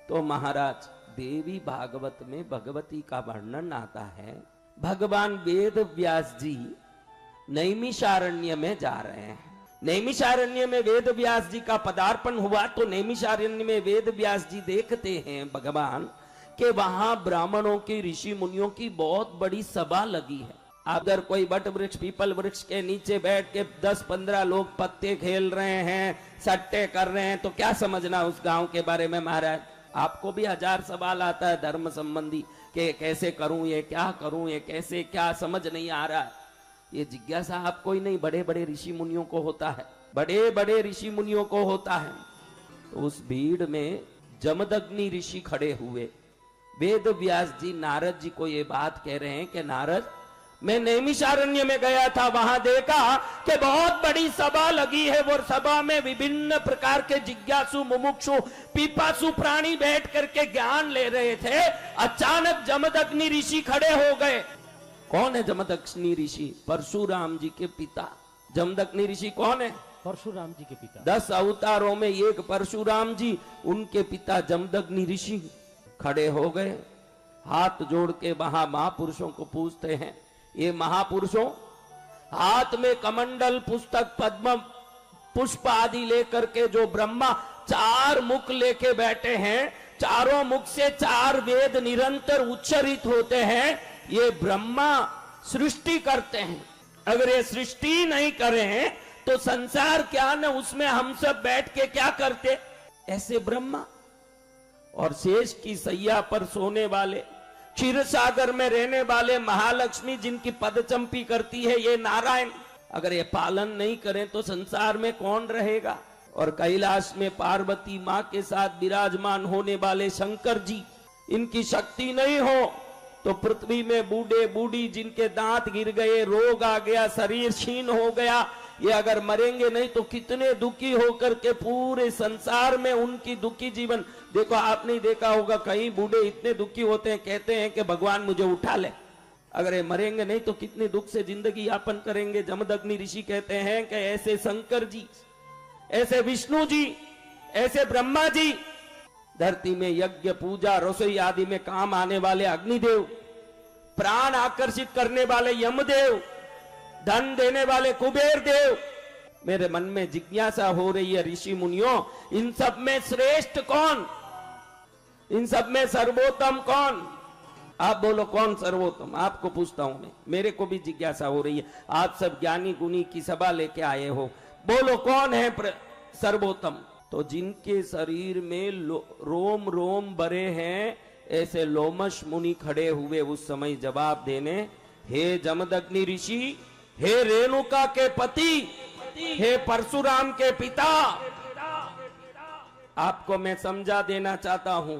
तो महाराज देवी भागवत में भगवती का वर्णन आता है। भगवान वेद व्यास जी नैमिषारण्य में जा रहे हैं। नैमिषारण्य में वेद व्यास जी का पदार्पण हुआ तो नैमिषारण्य में वेद व्यास जी देखते हैं भगवान कि वहां ब्राह्मणों की ऋषि मुनियों की बहुत बड़ी सभा लगी है। अगर कोई बट वृक्ष पीपल वृक्ष के नीचे बैठ के 10-15 लोग पत्ते खेल रहे हैं, सट्टे कर रहे हैं, तो क्या समझना उस गांव के बारे में महाराज। आपको भी 1000 सवाल आता है धर्म संबंधी कि कैसे करूं, ये क्या करूं, ये कैसे, क्या समझ नहीं आ रहा है। ये जिज्ञासा आपको ही नहीं, बड़े बड़े ऋषि मुनियों को होता है, बड़े बड़े ऋषि मुनियों को होता है। तो उस भीड़ में जमदग्नि ऋषि खड़े हुए। वेद व्यास जी नारद जी को ये बात कह रहे हैं कि नारद, मैं नैमिषारण्य में गया था, वहां देखा कि बहुत बड़ी सभा लगी है। वो सभा में विभिन्न प्रकार के जिज्ञासु, मुमुक्षु, पिपासु प्राणी बैठ करके ज्ञान ले रहे थे। अचानक जमदग्नि ऋषि खड़े हो गए। कौन है जमदग्नि ऋषि? परशुराम जी के पिता। जमदग्नि ऋषि कौन है? परशुराम जी के पिता। 10 अवतारों में एक परशुराम जी, उनके पिता जमदग्नि ऋषि खड़े हो गए। हाथ जोड़ के वहां महापुरुषों को पूछते हैं, ये महापुरुषों, हाथ में कमंडल, पुस्तक, पद्म, पुष्प आदि लेकर के जो ब्रह्मा 4 मुख लेके बैठे हैं, चारों मुख से 4 वेद निरंतर उच्चरित होते हैं, ये ब्रह्मा सृष्टि करते हैं। अगर ये सृष्टि नहीं करें तो संसार क्या न उसमें हम सब बैठ के क्या करते। ऐसे ब्रह्मा और शेष की सैया पर सोने वाले, क्षीर सागर में रहने वाले महालक्ष्मी जिनकी पदचंपी करती है ये नारायण, अगर ये पालन नहीं करें तो संसार में कौन रहेगा। और कैलाश में पार्वती मां के साथ विराजमान होने वाले शंकर जी, इनकी शक्ति नहीं हो तो पृथ्वी में बूढ़े बूढ़ी जिनके दांत गिर गए, रोग आ गया, शरीर क्षीण हो गया, ये अगर मरेंगे नहीं तो कितने दुखी होकर के पूरे संसार में उनकी दुखी जीवन। देखो आपने देखा होगा कई बूढ़े इतने दुखी होते हैं, कहते हैं कि भगवान मुझे उठा ले। अगर ये मरेंगे नहीं तो कितने दुख से जिंदगी यापन करेंगे। जमदग्नि ऋषि कहते हैं कि ऐसे शंकर जी, ऐसे विष्णु जी, ऐसे ब्रह्मा जी, धरती में यज्ञ पूजा रसोई आदि में काम आने वाले अग्निदेव, प्राण आकर्षित करने वाले यमदेव, धन देने वाले कुबेर देव। मेरे मन में जिज्ञासा हो रही है ऋषि मुनियों, इन सब में श्रेष्ठ कौन, इन सब में सर्वोत्तम कौन? आप बोलो कौन सर्वोत्तम? आपको पूछता हूं मैं, मेरे को भी जिज्ञासा हो रही है। आप सब ज्ञानी गुणी की सभा लेके आए हो, बोलो कौन है सर्वोत्तम? तो जिनके शरीर में रोम रोम भरे हैं, ऐसे लोमश मुनि खड़े हुए उस समय जवाब देने, हे जमदग्नि ऋषि, हे रेणुका के पति, हे परशुराम के पिता, आपको मैं समझा देना चाहता हूं,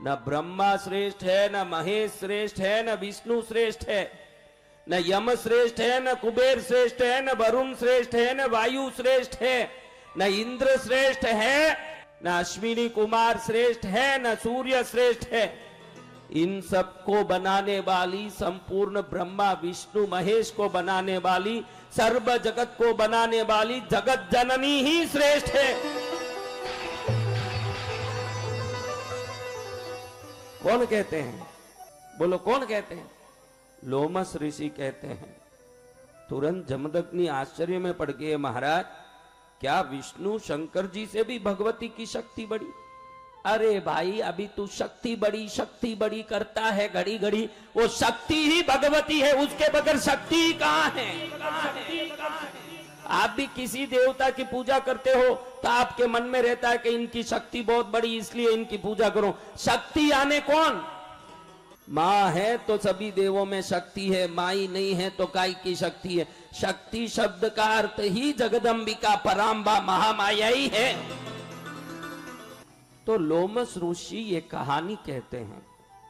न ब्रह्मा श्रेष्ठ है, न महेश श्रेष्ठ है, न विष्णु श्रेष्ठ है, न यम श्रेष्ठ है, न कुबेर श्रेष्ठ है, न वरुण श्रेष्ठ है, न वायु श्रेष्ठ है, न इंद्र श्रेष्ठ है, न अश्विनी कुमार श्रेष्ठ है, न सूर्य श्रेष्ठ है। इन सबको बनाने वाली, संपूर्ण ब्रह्मा विष्णु महेश को बनाने वाली, सर्व जगत को बनाने वाली जगत जननी ही श्रेष्ठ है। कौन कहते हैं? बोलो कौन कहते हैं? लोमस ऋषि कहते हैं। तुरंत जमदग्नि आश्चर्य में पड़ गए, महाराज क्या विष्णु शंकर जी से भी भगवती की शक्ति बड़ी? अरे भाई अभी तू शक्ति बड़ी करता है घड़ी घड़ी, वो शक्ति ही भगवती है, उसके बगैर शक्ति कहां है? आप भी किसी देवता की पूजा करते हो तो आपके मन में रहता है कि इनकी शक्ति बहुत बड़ी इसलिए इनकी पूजा करो। शक्ति आने कौन? माँ है तो सभी देवों में शक्ति है, माई नहीं है तो काय की शक्ति है। शक्ति शब्द का अर्थ ही जगदम्बिका पराम्बा महामाया ही है। तो लोमस ऋषि ये कहानी कहते हैं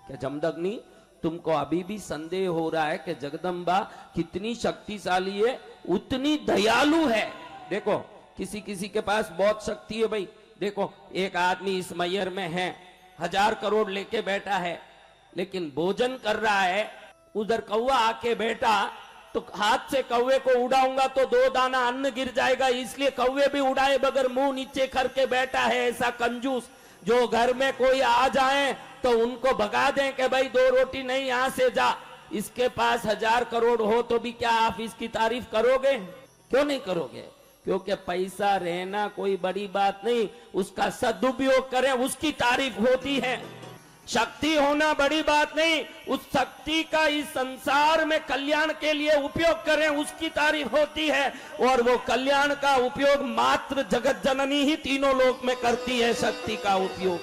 कि जमदग्नि, तुमको अभी भी संदेह हो रहा है कि जगदम्बा कितनी शक्तिशाली है, उतनी दयालु है। देखो किसी किसी के पास बहुत शक्ति है भाई। देखो एक आदमी इस मैयर में है, 1000 करोड़ लेके बैठा है, लेकिन भोजन कर रहा है, उधर कौवा आके बैठा तो हाथ से कौवे को उड़ाऊंगा तो 2 दाना अन्न गिर जाएगा, इसलिए कौवे भी उड़ाए बगैर मुंह नीचे करके बैठा है। ऐसा कंजूस जो घर में कोई आ जाए तो उनको भगा दें कि भाई 2 रोटी नहीं, यहां से जा। इसके पास 1000 करोड़ हो तो भी क्या आप इसकी तारीफ करोगे? क्यों नहीं करोगे? क्योंकि पैसा रहना कोई बड़ी बात नहीं, उसका सदुपयोग करें उसकी तारीफ होती है। शक्ति होना बड़ी बात नहीं, उस शक्ति का इस संसार में कल्याण के लिए उपयोग करें उसकी तारीफ होती है। और वो कल्याण का उपयोग मात्र जगत जननी ही तीनों लोक में करती है, शक्ति का उपयोग।